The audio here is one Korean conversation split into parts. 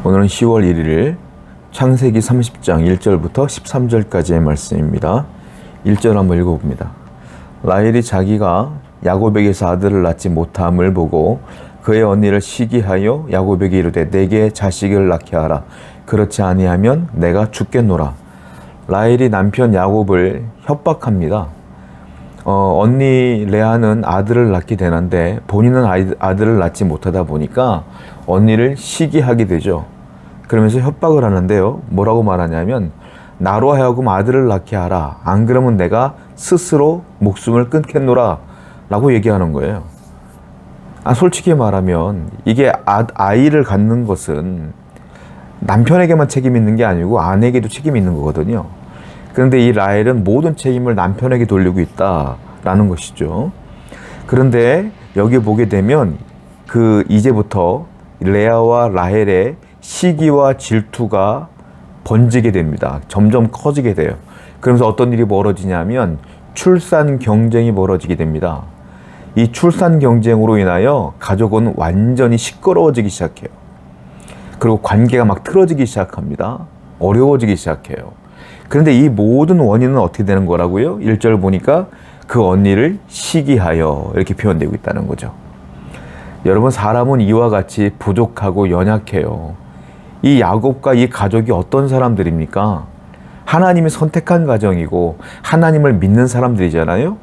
오늘은 10월 1일 창세기 30장 1절부터 13절까지의 말씀입니다. 1절 한번 읽어봅니다. 라헬이 자기가 야곱에게서 아들을 낳지 못함을 보고 그의 언니를 시기하여 야곱에게 이르되 내게 자식을 낳게 하라. 그렇지 아니하면 내가 죽겠노라. 라헬이 남편 야곱을 협박합니다. 언니 레아는 아들을 낳게 되는데 본인은 아들을 낳지 못하다 보니까 언니를 시기하게 되죠. 그러면서 협박을 하는데요. 뭐라고 말하냐면 나로 하여금 아들을 낳게 하라. 안 그러면 내가 스스로 목숨을 끊겠노라 라고 얘기하는 거예요. 솔직히 말하면 이게 아이를 갖는 것은 남편에게만 책임이 있는 게 아니고 아내에게도 책임이 있는 거거든요. 그런데 이 라헬은 모든 책임을 남편에게 돌리고 있다라는 것이죠. 그런데 여기 보게 되면 이제부터 레아와 라헬의 시기와 질투가 번지게 됩니다. 점점 커지게 돼요. 그러면서 어떤 일이 벌어지냐면 출산 경쟁이 벌어지게 됩니다. 이 출산 경쟁으로 인하여 가족은 완전히 시끄러워지기 시작해요. 그리고 관계가 막 틀어지기 시작합니다. 어려워지기 시작해요. 그런데 이 모든 원인은 어떻게 되는 거라고요? 1절 보니까 그 언니를 시기하여 이렇게 표현되고 있다는 거죠. 여러분, 사람은 이와 같이 부족하고 연약해요. 이 야곱과 이 가족이 어떤 사람들입니까? 하나님이 선택한 가정이고 하나님을 믿는 사람들이잖아요.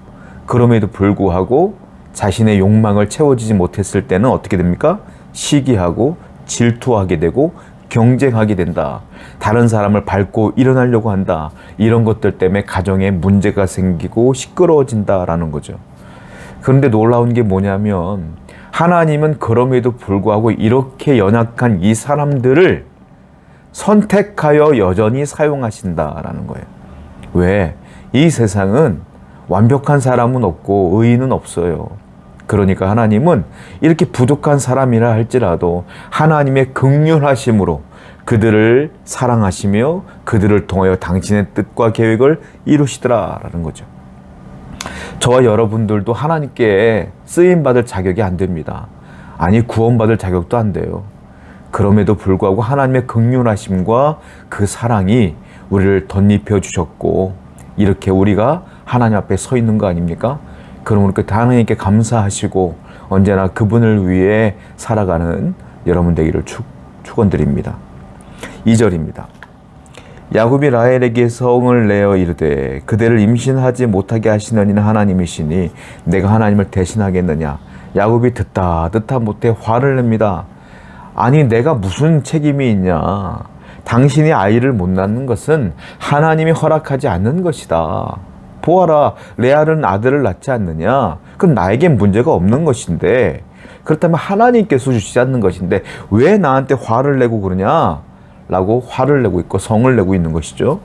그럼에도 불구하고 자신의 욕망을 채워지지 못했을 때는 어떻게 됩니까? 시기하고 질투하게 되고 경쟁하게 된다. 다른 사람을 밟고 일어나려고 한다. 이런 것들 때문에 가정에 문제가 생기고 시끄러워진다라는 거죠. 그런데 놀라운 게 뭐냐면 하나님은 그럼에도 불구하고 이렇게 연약한 이 사람들을 선택하여 여전히 사용하신다라는 거예요. 왜? 이 세상은 완벽한 사람은 없고 의인은 없어요. 그러니까 하나님은 이렇게 부족한 사람이라 할지라도 하나님의 긍휼하심으로 그들을 사랑하시며 그들을 통하여 당신의 뜻과 계획을 이루시더라라는 거죠. 저와 여러분들도 하나님께 쓰임받을 자격이 안 됩니다. 아니, 구원받을 자격도 안 돼요. 그럼에도 불구하고 하나님의 긍휼하심과 그 사랑이 우리를 덧입혀 주셨고 이렇게 우리가 하나님 앞에 서 있는 거 아닙니까? 그러므로 하나님께 감사하시고 언제나 그분을 위해 살아가는 여러분 되기를 축원드립니다. 2절입니다. 야곱이 라헬에게 성을 내어 이르되 그대를 임신하지 못하게 하시는 이는 하나님이시니 내가 하나님을 대신하겠느냐. 야곱이 듣다 못해 화를 냅니다. 아니, 내가 무슨 책임이 있냐. 당신이 아이를 못 낳는 것은 하나님이 허락하지 않는 것이다. 보아라, 레아는 아들을 낳지 않느냐. 그럼 나에겐 문제가 없는 것인데, 그렇다면 하나님께서 주시지 않는 것인데 왜 나한테 화를 내고 그러냐 라고 화를 내고 있고 성을 내고 있는 것이죠.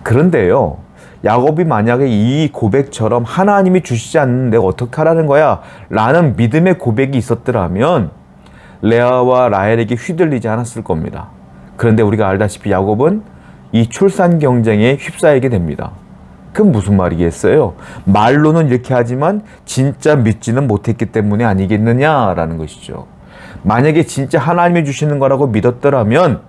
그런데요, 야곱이 만약에 이 고백처럼 하나님이 주시지 않는데 어떻게 하라는 거야 라는 믿음의 고백이 있었더라면 레아와 라헬에게 휘둘리지 않았을 겁니다. 그런데 우리가 알다시피 야곱은 이 출산 경쟁에 휩싸이게 됩니다. 그건 무슨 말이겠어요? 말로는 이렇게 하지만 진짜 믿지는 못했기 때문에 아니겠느냐라는 것이죠. 만약에 진짜 하나님이 주시는 거라고 믿었더라면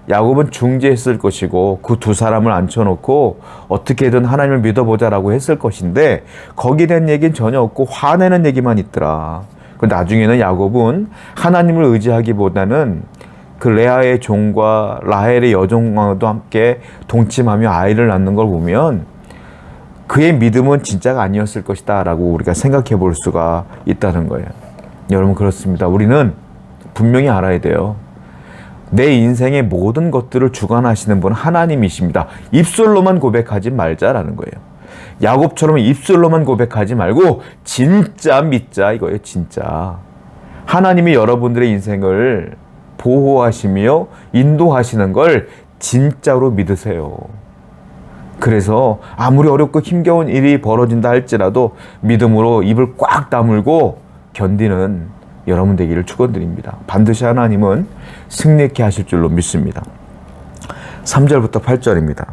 야곱은 중재했을 것이고 그 두 사람을 앉혀놓고 어떻게든 하나님을 믿어보자라고 했을 것인데 거기에 대한 얘기는 전혀 없고 화내는 얘기만 있더라. 나중에는 야곱은 하나님을 의지하기보다는 그 레아의 종과 라헬의 여종과도 함께 동침하며 아이를 낳는 걸 보면 그의 믿음은 진짜가 아니었을 것이다 라고 우리가 생각해 볼 수가 있다는 거예요. 여러분, 그렇습니다. 우리는 분명히 알아야 돼요. 내 인생의 모든 것들을 주관하시는 분은 하나님이십니다. 입술로만 고백하지 말자라는 거예요. 야곱처럼 입술로만 고백하지 말고 진짜 믿자 이거예요. 진짜 하나님이 여러분들의 인생을 보호하시며 인도하시는 걸 진짜로 믿으세요. 그래서 아무리 어렵고 힘겨운 일이 벌어진다 할지라도 믿음으로 입을 꽉 다물고 견디는 여러분 되기를 축원드립니다. 반드시 하나님은 승리케 하실 줄로 믿습니다. 3절부터 8절입니다.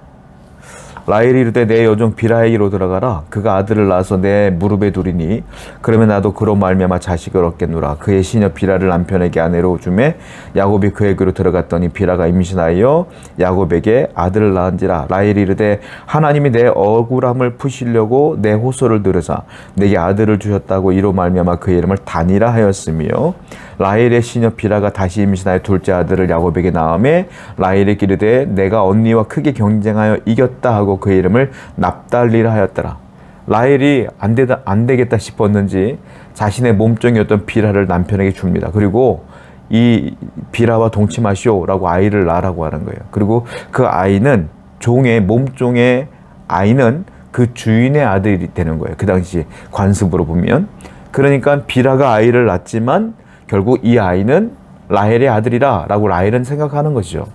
라헬이 이르되 내 여종 빌하에게로 들어가라. 그가 아들을 낳아서 내 무릎에 두리니 그러면 나도 그로 말미암아 자식을 얻겠노라. 그의 시녀 빌하를 남편에게 아내로 주매 야곱이 그에게로 들어갔더니 빌하가 임신하여 야곱에게 아들을 낳은지라. 라헬이 이르되 하나님이 내 억울함을 푸시려고 내 호소를 들으사 내게 아들을 주셨다고 이로 말미암아 그의 이름을 단이라 하였으며 라헬의 시녀 빌하가 다시 임신하여 둘째 아들을 야곱에게 낳음에 라헬이 이르되 내가 언니와 크게 경쟁하여 이겼다 하고 그의 이름을 납달리라 하였더라. 라헬이 안 되겠다 싶었는지 자신의 몸종이었던 빌하를 남편에게 줍니다. 그리고 이 빌하와 동침하시오라고 아이를 낳으라고 하는 거예요. 그리고 그 아이는 몸종의 아이는 그 주인의 아들이 되는 거예요. 그 당시 관습으로 보면. 그러니까 빌하가 아이를 낳지만 결국 이 아이는 라헬의 아들이라 라고 라헬은 생각하는 것이죠.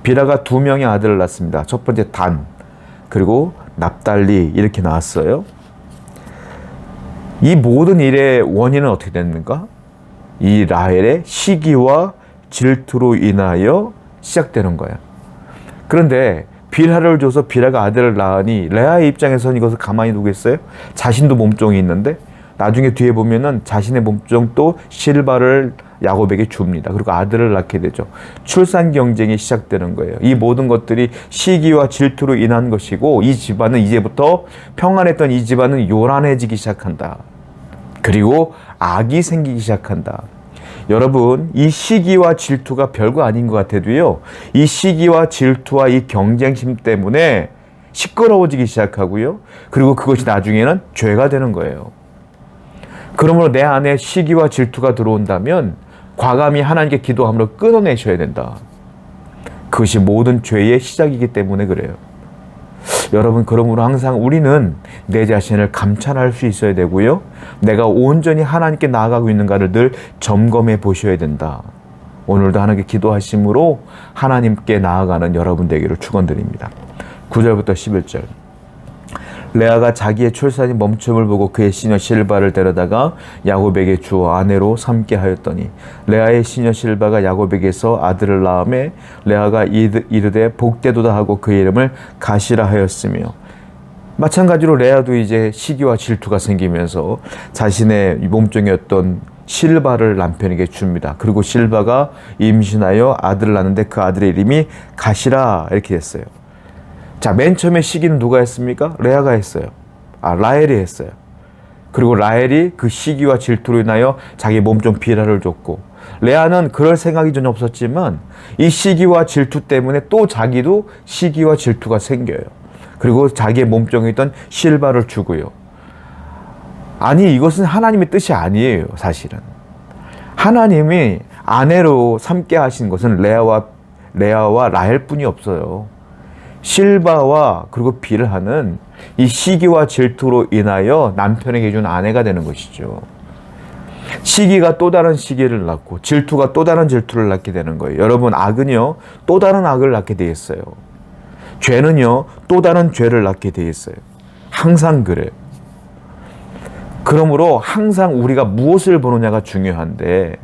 빌하가 2명의 아들을 낳습니다. 첫 번째 단, 그리고 납달리 이렇게 나왔어요. 이 모든 일의 원인은 어떻게 됐는가? 이 라헬의 시기와 질투로 인하여 시작되는 거예요. 그런데 빌하를 줘서 빌하가 아들을 낳으니 레아의 입장에서는 이것을 가만히 두겠어요? 자신도 몸종이 있는데 나중에 뒤에 보면은 자신의 몸종 또 실바를 야곱에게 줍니다. 그리고 아들을 낳게 되죠. 출산 경쟁이 시작되는 거예요. 이 모든 것들이 시기와 질투로 인한 것이고 이 집안은 이제부터 평안했던 이 집안은 요란해지기 시작한다. 그리고 악이 생기기 시작한다. 여러분, 이 시기와 질투가 별거 아닌 것 같아도요, 이 시기와 질투와 이 경쟁심 때문에 시끄러워지기 시작하고요, 그리고 그것이 나중에는 죄가 되는 거예요. 그러므로 내 안에 시기와 질투가 들어온다면 과감히 하나님께 기도함으로 끊어내셔야 된다. 그것이 모든 죄의 시작이기 때문에 그래요. 여러분, 그러므로 항상 우리는 내 자신을 감찰할 수 있어야 되고요, 내가 온전히 하나님께 나아가고 있는가를 늘 점검해 보셔야 된다. 오늘도 하나님께 기도하심으로 하나님께 나아가는 여러분 되기를 축원드립니다. 9절부터 11절. 레아가 자기의 출산이 멈춤을 보고 그의 시녀 실바를 데려다가 야곱에게 주어 아내로 삼게 하였더니 레아의 시녀 실바가 야곱에게서 아들을 낳음에 레아가 이르되 복되도다 하고 그의 이름을 가시라 하였으며, 마찬가지로 레아도 이제 시기와 질투가 생기면서 자신의 몸종이었던 실바를 남편에게 줍니다. 그리고 실바가 임신하여 아들을 낳는데 그 아들의 이름이 가시라 이렇게 됐어요. 자, 맨 처음에 시기는 누가 했습니까? 레아가 했어요. 라헬이 했어요. 그리고 라헬이 그 시기와 질투로 인하여 자기 몸종 빌하를 줬고, 레아는 그럴 생각이 전혀 없었지만 이 시기와 질투 때문에 또 자기도 시기와 질투가 생겨요. 그리고 자기의 몸종에 있던 실바를 주고요. 아니, 이것은 하나님의 뜻이 아니에요. 사실은 하나님이 아내로 삼게 하신 것은 레아와 라헬뿐이 없어요. 실바와 그리고 빌하는 이 시기와 질투로 인하여 남편에게 준 아내가 되는 것이죠. 시기가 또 다른 시기를 낳고 질투가 또 다른 질투를 낳게 되는 거예요. 여러분, 악은요 또 다른 악을 낳게 돼 있어요. 죄는요 또 다른 죄를 낳게 돼 있어요. 항상 그래요. 그러므로 항상 우리가 무엇을 보느냐가 중요한데,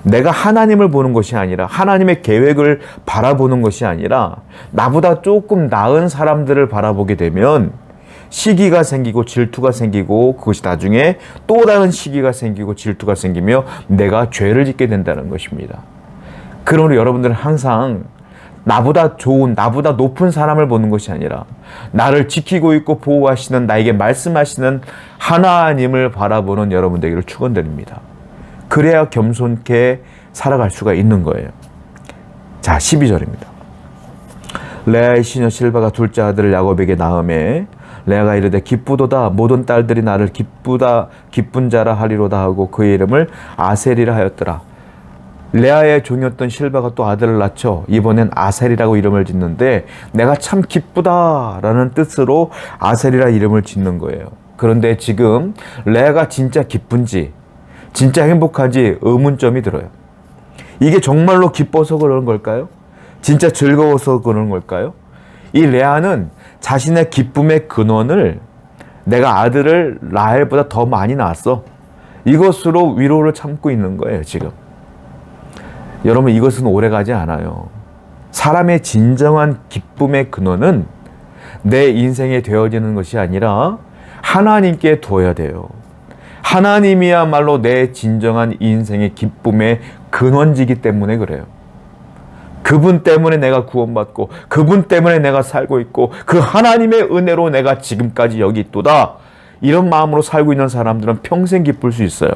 내가 하나님을 보는 것이 아니라 하나님의 계획을 바라보는 것이 아니라 나보다 조금 나은 사람들을 바라보게 되면 시기가 생기고 질투가 생기고 그것이 나중에 또 다른 시기가 생기고 질투가 생기며 내가 죄를 짓게 된다는 것입니다. 그러므로 여러분들은 항상 나보다 좋은, 나보다 높은 사람을 보는 것이 아니라 나를 지키고 있고 보호하시는, 나에게 말씀하시는 하나님을 바라보는 여러분 되기를 축원드립니다. 그래야 겸손케 살아갈 수가 있는 거예요. 자, 12절입니다. 레아의 시녀 실바가 둘째 아들을 야곱에게 낳음에 레아가 이르되 기쁘도다, 모든 딸들이 나를 기쁜 자라 하리로다 하고 그의 이름을 아셀이라 하였더라. 레아의 종이었던 실바가 또 아들을 낳죠. 이번엔 아셀이라고 이름을 짓는데 내가 참 기쁘다라는 뜻으로 아셀이라 이름을 짓는 거예요. 그런데 지금 레아가 진짜 기쁜지 진짜 행복한지 의문점이 들어요. 이게 정말로 기뻐서 그러는 걸까요? 진짜 즐거워서 그러는 걸까요? 이 레아는 자신의 기쁨의 근원을 내가 아들을 라헬보다 더 많이 낳았어, 이것으로 위로를 참고 있는 거예요 지금. 여러분, 이것은 오래가지 않아요. 사람의 진정한 기쁨의 근원은 내 인생에 되어지는 것이 아니라 하나님께 두어야 돼요. 하나님이야말로 내 진정한 인생의 기쁨의 근원지기 때문에 그래요. 그분 때문에 내가 구원받고 그분 때문에 내가 살고 있고 그 하나님의 은혜로 내가 지금까지 여기 있도다. 이런 마음으로 살고 있는 사람들은 평생 기쁠 수 있어요.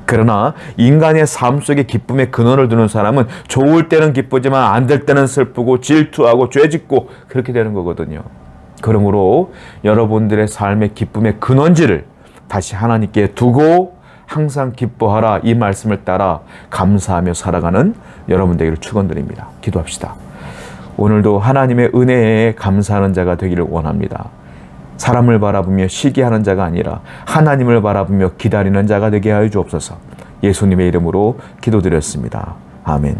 그러나 인간의 삶 속에 기쁨의 근원을 두는 사람은 좋을 때는 기쁘지만 안 될 때는 슬프고 질투하고 죄짓고 그렇게 되는 거거든요. 그러므로 여러분들의 삶의 기쁨의 근원지를 다시 하나님께 두고 항상 기뻐하라, 이 말씀을 따라 감사하며 살아가는 여러분 되기를 축원드립니다. 기도합시다. 오늘도 하나님의 은혜에 감사하는 자가 되기를 원합니다. 사람을 바라보며 시기하는 자가 아니라 하나님을 바라보며 기다리는 자가 되게 하여 주옵소서. 예수님의 이름으로 기도드렸습니다. 아멘.